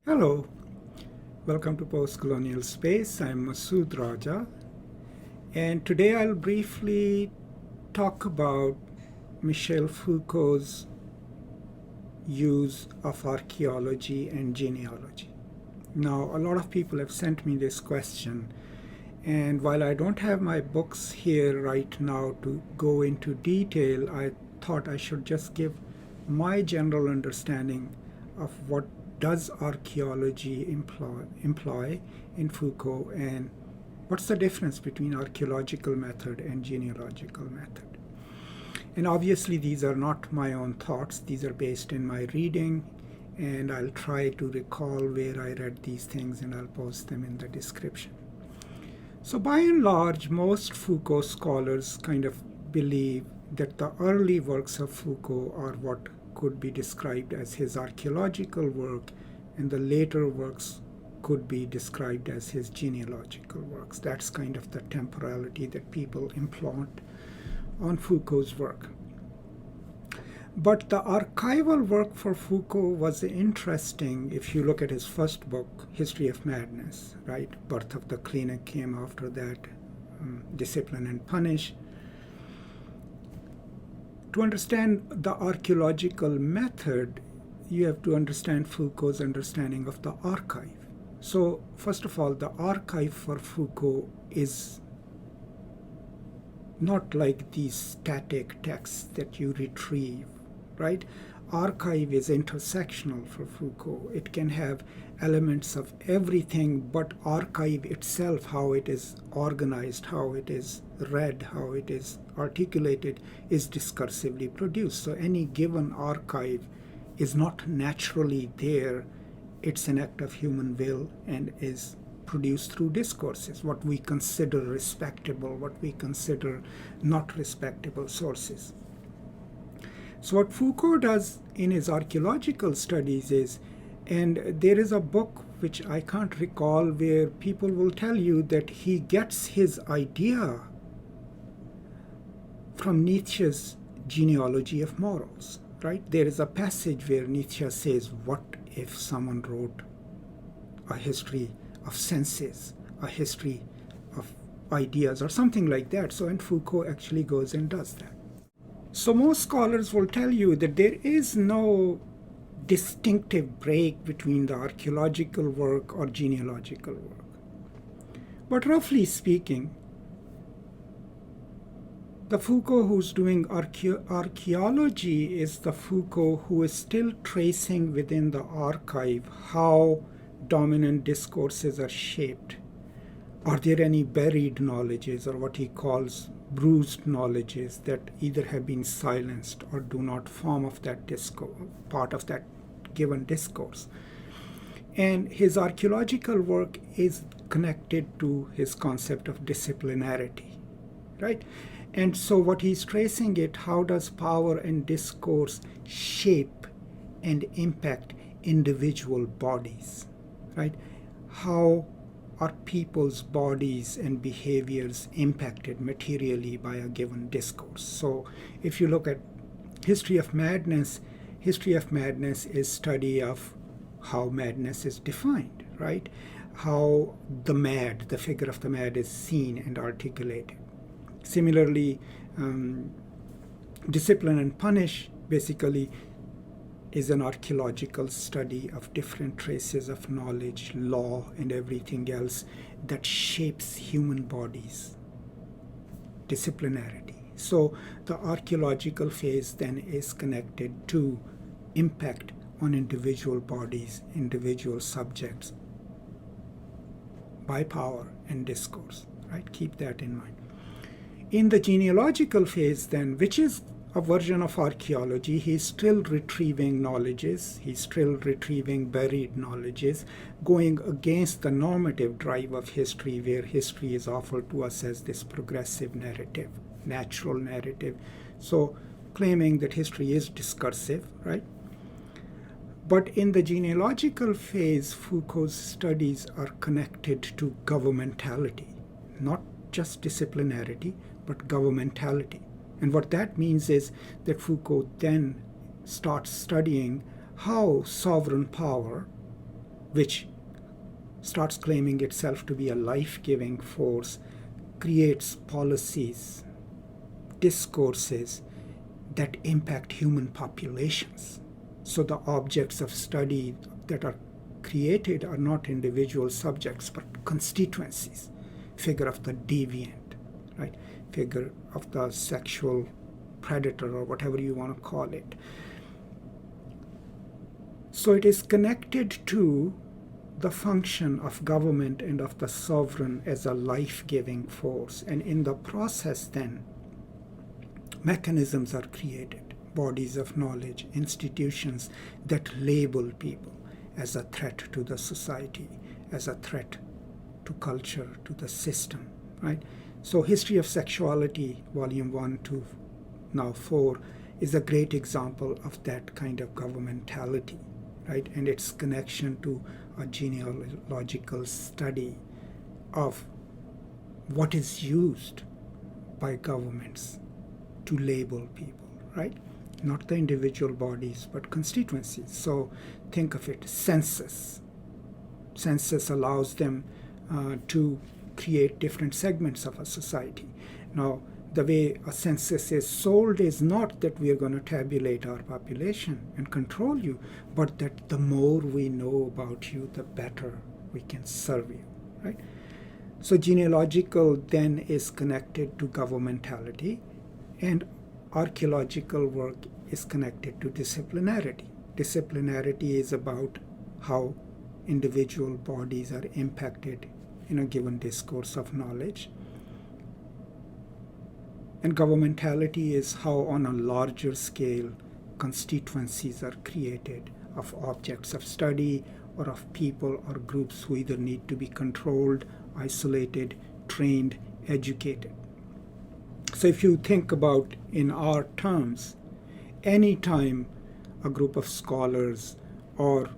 Hello, welcome to Post Colonial Space. I'm Masood Raja, and today I'll briefly talk about Michel Foucault's use of archaeology and genealogy. Now, a lot of people have sent me this question, and while I don't have my books here right now to go into detail, I thought I should just give my general understanding of what does archaeology imply in Foucault, and what's the difference between archaeological method and genealogical method. And obviously these are not my own thoughts, these are based in my reading, and I'll try to recall where I read these things and I'll post them in the description. So by and large, most Foucault scholars kind of believe that the early works of Foucault are what could be described as his archaeological work, and the later works could be described as his genealogical works. That's kind of the temporality that people implant on Foucault's work. But the archival work for Foucault was interesting if you look at his first book, History of Madness, right? Birth of the Clinic came after that, Discipline and Punish. To understand the archaeological method, you have to understand Foucault's understanding of the archive. So, first of all, the archive for Foucault is not like these static texts that you retrieve, right? Archive is intersectional for Foucault. It can have elements of everything, but archive itself, how it is organized, how it is read, how it is articulated, is discursively produced. So any given archive is not naturally there. It's an act of human will and is produced through discourses, what we consider respectable, what we consider not respectable sources. So what Foucault does in his archaeological studies is, and there is a book which I can't recall where people will tell you that he gets his idea from Nietzsche's Genealogy of Morals, right? There is a passage where Nietzsche says, what if someone wrote a history of senses, a history of ideas, or something like that. So, and Foucault actually goes and does that. So most scholars will tell you that there is no distinctive break between the archaeological work or genealogical work. But roughly speaking, the Foucault who's doing archaeology is the Foucault who is still tracing within the archive how dominant discourses are shaped. Are there any buried knowledges, or what he calls bruised knowledges, that either have been silenced or do not form of that part of that given discourse? And his archaeological work is connected to his concept of disciplinarity, right? And so what he's tracing it, how does power and discourse shape and impact individual bodies, right? How are people's bodies and behaviors impacted materially by a given discourse? So if you look at History of Madness is study of how madness is defined, right? How the mad, the figure of the mad, is seen and articulated. Similarly, Discipline and Punish basically is an archaeological study of different traces of knowledge, law, and everything else that shapes human bodies. Disciplinarity. So the archaeological phase then is connected to impact on individual bodies, individual subjects by power and discourse, right? Keep that in mind. In the genealogical phase then, which is a version of archaeology, he's still retrieving knowledges, he's still retrieving buried knowledges, going against the normative drive of history, where history is offered to us as this progressive narrative, natural narrative. So claiming that history is discursive, right? But in the genealogical phase, Foucault's studies are connected to governmentality, not just disciplinarity, but governmentality. And what that means is that Foucault then starts studying how sovereign power which starts claiming itself to be a life-giving force, creates policies, discourses that impact human populations. So the objects of study that are created are not individual subjects, but constituencies. Figure of the deviant, right? Figure of the sexual predator, or whatever you want to call it. So it is connected to the function of government and of the sovereign as a life-giving force. And in the process then, mechanisms are created, bodies of knowledge, institutions that label people as a threat to the society, as a threat to culture, to the system, right? So History of Sexuality, Volume 1 to now 4, is a great example of that kind of governmentality, right? And its connection to a genealogical study of what is used by governments to label people, right? Not the individual bodies, but constituencies. So think of it, census. Census allows them to create different segments of a society. Now, the way a census is sold is not that we are going to tabulate our population and control you, but that the more we know about you, the better we can serve you, right? So genealogical then is connected to governmentality, and archaeological work is connected to disciplinarity. Disciplinarity is about how individual bodies are impacted in a given discourse of knowledge. And governmentality is how, on a larger scale, constituencies are created of objects of study or of people or groups who either need to be controlled, isolated, trained, educated. So if you think about in our terms, any time a group of scholars or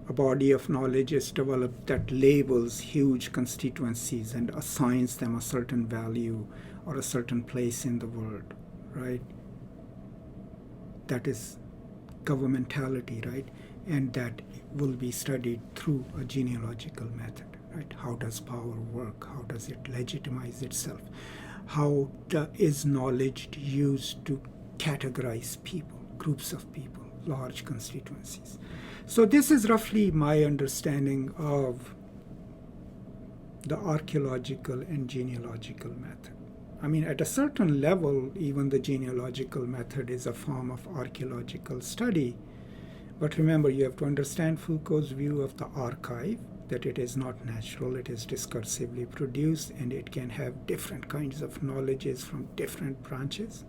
a body of knowledge is developed that labels huge constituencies and assigns them a certain value or a certain place in the world, right? That is governmentality, right? And that will be studied through a genealogical method, right? How does power work? How does it legitimize itself? How is knowledge used to categorize people, groups of people, large constituencies? So this is roughly my understanding of the archaeological and genealogical method. I mean, at a certain level, even the genealogical method is a form of archaeological study. But remember, you have to understand Foucault's view of the archive, that it is not natural, it is discursively produced, and it can have different kinds of knowledges from different branches.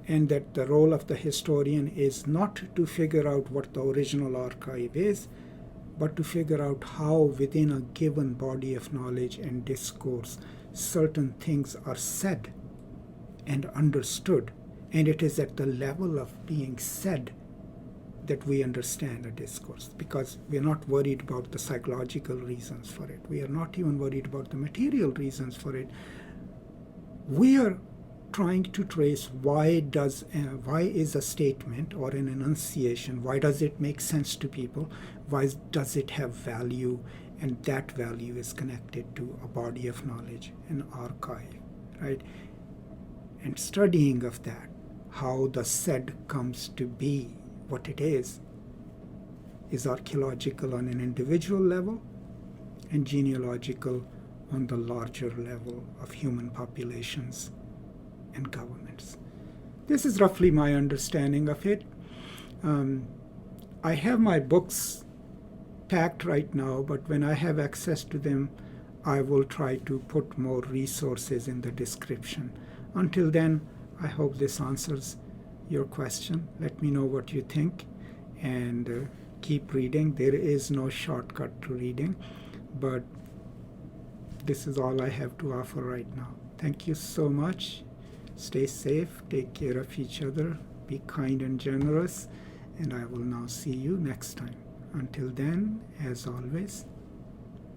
And that the role of the historian is not to figure out what the original archive is, but to figure out how within a given body of knowledge and discourse certain things are said and understood. And it is at the level of being said that we understand a discourse, because we are not worried about the psychological reasons for it. We are not even worried about the material reasons for it. We are trying to trace why is a statement or an enunciation, why does it make sense to people, why does it have value, and that value is connected to a body of knowledge, an archive, right? And studying of that, how the said comes to be what it is archaeological on an individual level and genealogical on the larger level of human populations and governments. This is roughly my understanding of it. I have my books packed right now, but when I have access to them, I will try to put more resources in the description. Until then, I hope this answers your question. Let me know what you think, and keep reading. There is no shortcut to reading, but this is all I have to offer right now. Thank you so much. Stay safe, take care of each other, be kind and generous, and I will now see you next time. Until then, as always,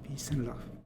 peace and love.